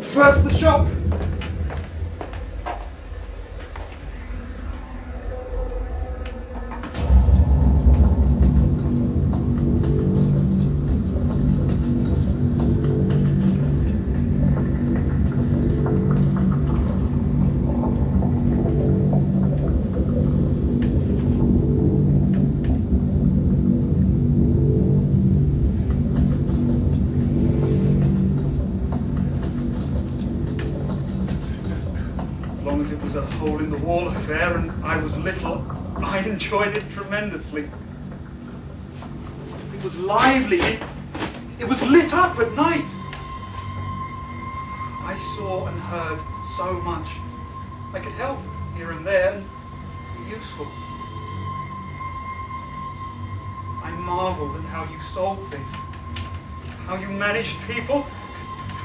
First the shop. It was a hole-in-the-wall affair and I was little, I enjoyed it tremendously. It was lively, it was lit up at night. I saw and heard so much. I could help here and there and be useful. I marvelled at how you solved things, how you managed people,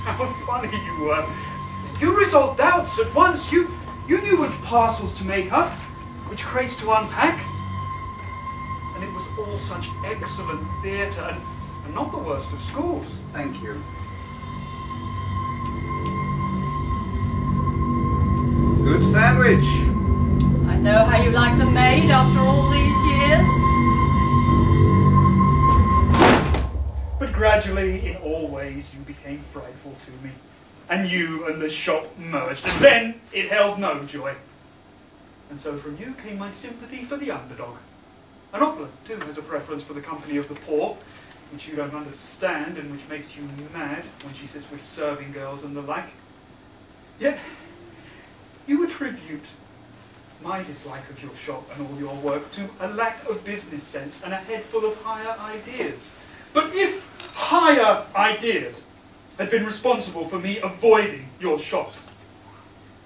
how funny you were. You resolved doubts at once. You knew which parcels to make up, which crates to unpack. And it was all such excellent theatre and not the worst of schools. Thank you. Good sandwich. I know how you like them made after all these years. But gradually, in all ways, you became frightful to me. And you and the shop merged, and then it held no joy. And so from you came my sympathy for the underdog. An opera, too, has a preference for the company of the poor, which you don't understand and which makes you mad when she sits with serving girls and the like. Yet, you attribute my dislike of your shop and all your work to a lack of business sense and a head full of higher ideas. But if higher ideas had been responsible for me avoiding your shop,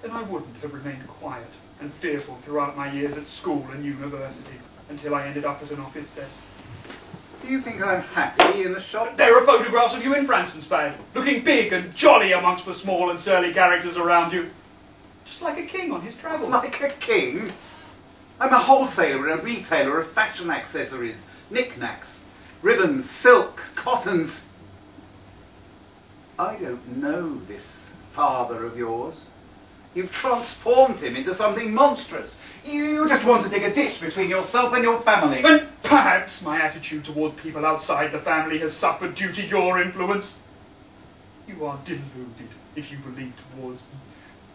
then I wouldn't have remained quiet and fearful throughout my years at school and university until I ended up as an office desk. Do you think I'm happy in the shop? There are photographs of you in Francenspad, looking big and jolly amongst the small and surly characters around you. Just like a king on his travels. Like a king? I'm a wholesaler and a retailer of fashion accessories, knickknacks, ribbons, silk, cottons. I don't know this father of yours. You've transformed him into something monstrous. You just want to dig a ditch between yourself and your family. And perhaps my attitude toward people outside the family has suffered due to your influence. You are deluded if you believe towards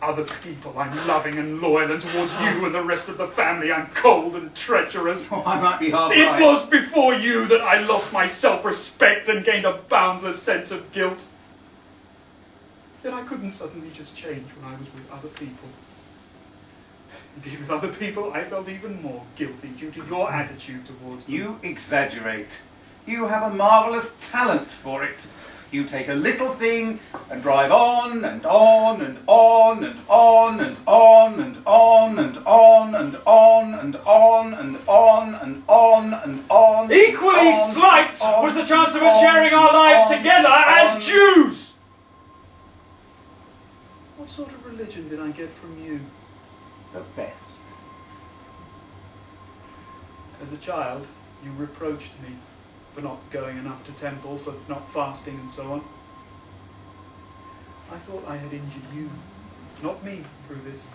other people I'm loving and loyal, and towards you and the rest of the family I'm cold and treacherous. Oh, I might be half right. It was before you that I lost my self-respect and gained a boundless sense of guilt. Yet I couldn't suddenly just change when I was with other people. Indeed, with other people, I felt even more guilty due to your attitude towards them. You exaggerate. You have a marvellous talent for it. You take a little thing and drive on and on and on and on and on and on and on and on and on and on and on and on. Equally slight was the chance of us sharing our lives together as Jews! What sort of religion did I get from you? The best. As a child, you reproached me for not going enough to temple, for not fasting and so on. I thought I had injured you, not me, through this.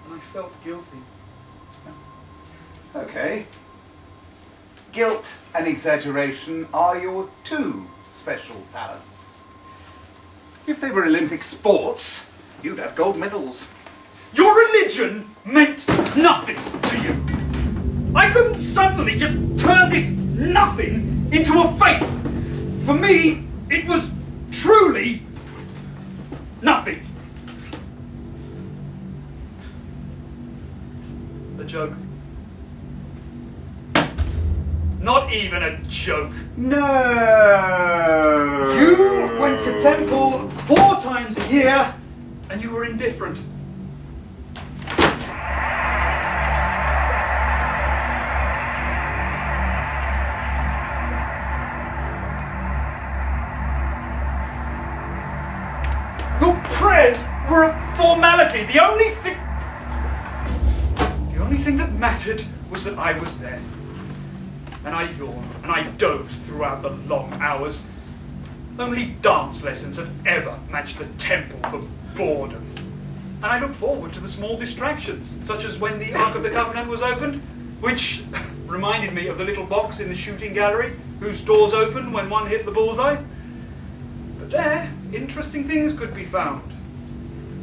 And I felt guilty. Okay. Guilt and exaggeration are your two special talents. If they were Olympic sports, you'd have gold medals. Your religion meant nothing to you. I couldn't suddenly just turn this nothing into a faith. For me, it was truly nothing. A joke. Not even a joke. No! You went to temple 4 times a year, and you were indifferent. Your prayers were a formality. The only thing that mattered was that I was there. And I yawned, and I dozed throughout the long hours. Only dance lessons have ever matched the temple for boredom. And I look forward to the small distractions, such as when the Ark of the Covenant was opened, which reminded me of the little box in the shooting gallery, whose doors opened when one hit the bullseye. But there, interesting things could be found.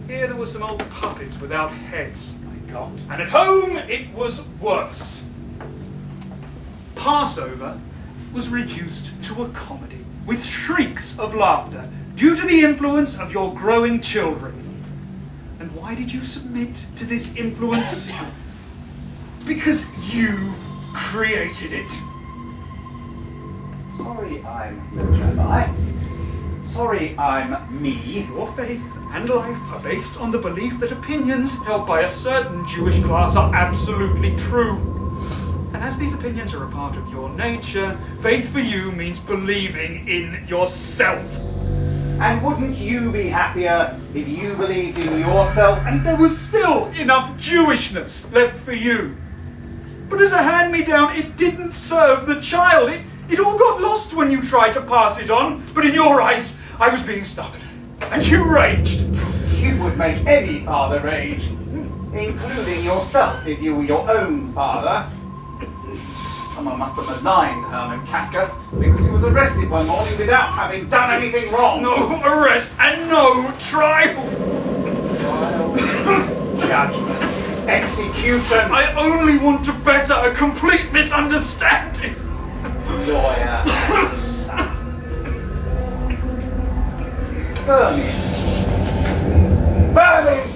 Here there were some old puppets without heads. My God. And at home, it was worse. Passover was reduced to a comedy, with shrieks of laughter, due to the influence of your growing children. And why did you submit to this influence? Because you created it. Sorry I'm no rabbi. Sorry I'm me. Your faith and life are based on the belief that opinions held by a certain Jewish class are absolutely true. And as these opinions are a part of your nature, faith for you means believing in yourself. And wouldn't you be happier if you believed in yourself? And there was still enough Jewishness left for you. But as a hand-me-down, it didn't serve the child. It all got lost when you tried to pass it on. But in your eyes, I was being stubborn. And you raged. You would make any father rage, including yourself if you were your own father. Someone must have maligned Herman Kafka because he was arrested one morning without having done anything wrong. No arrest and no trial. Trial, judgment, execution. I only want to better a complete misunderstanding. Lawyer and son. Burn him. Burn him!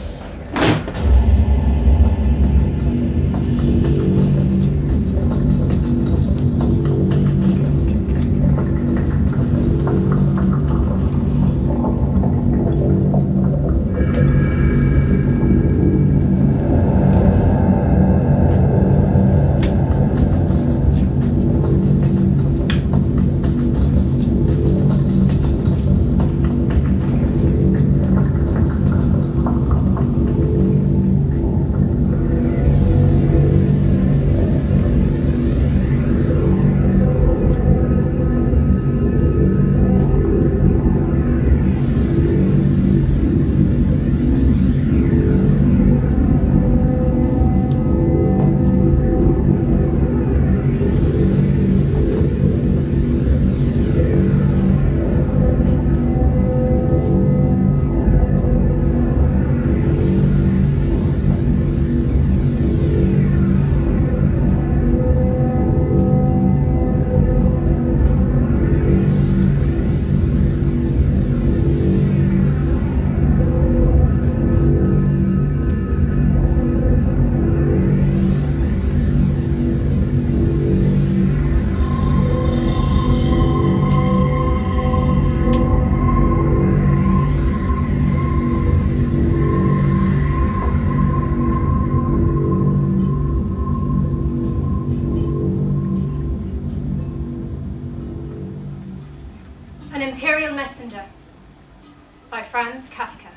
Kafka.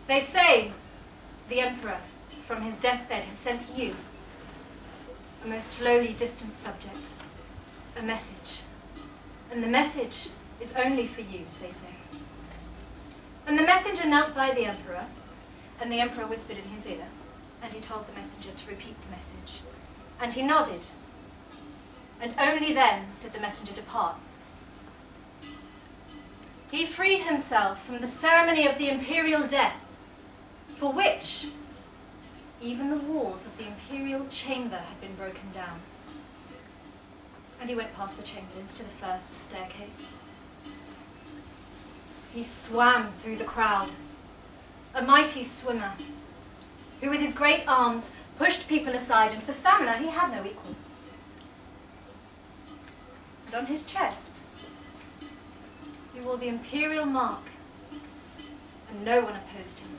They say the Emperor, from his deathbed, has sent you, a most lowly, distant subject, a message. And the message is only for you, they say. And the messenger knelt by the Emperor, and the Emperor whispered in his ear, and he told the messenger to repeat the message. And he nodded, and only then did the messenger depart. He freed himself from the ceremony of the imperial death, for which even the walls of the imperial chamber had been broken down. And he went past the chamberlains to the first staircase. He swam through the crowd, a mighty swimmer, who with his great arms pushed people aside, and for stamina he had no equal. And on his chest he wore the imperial mark, and no one opposed him.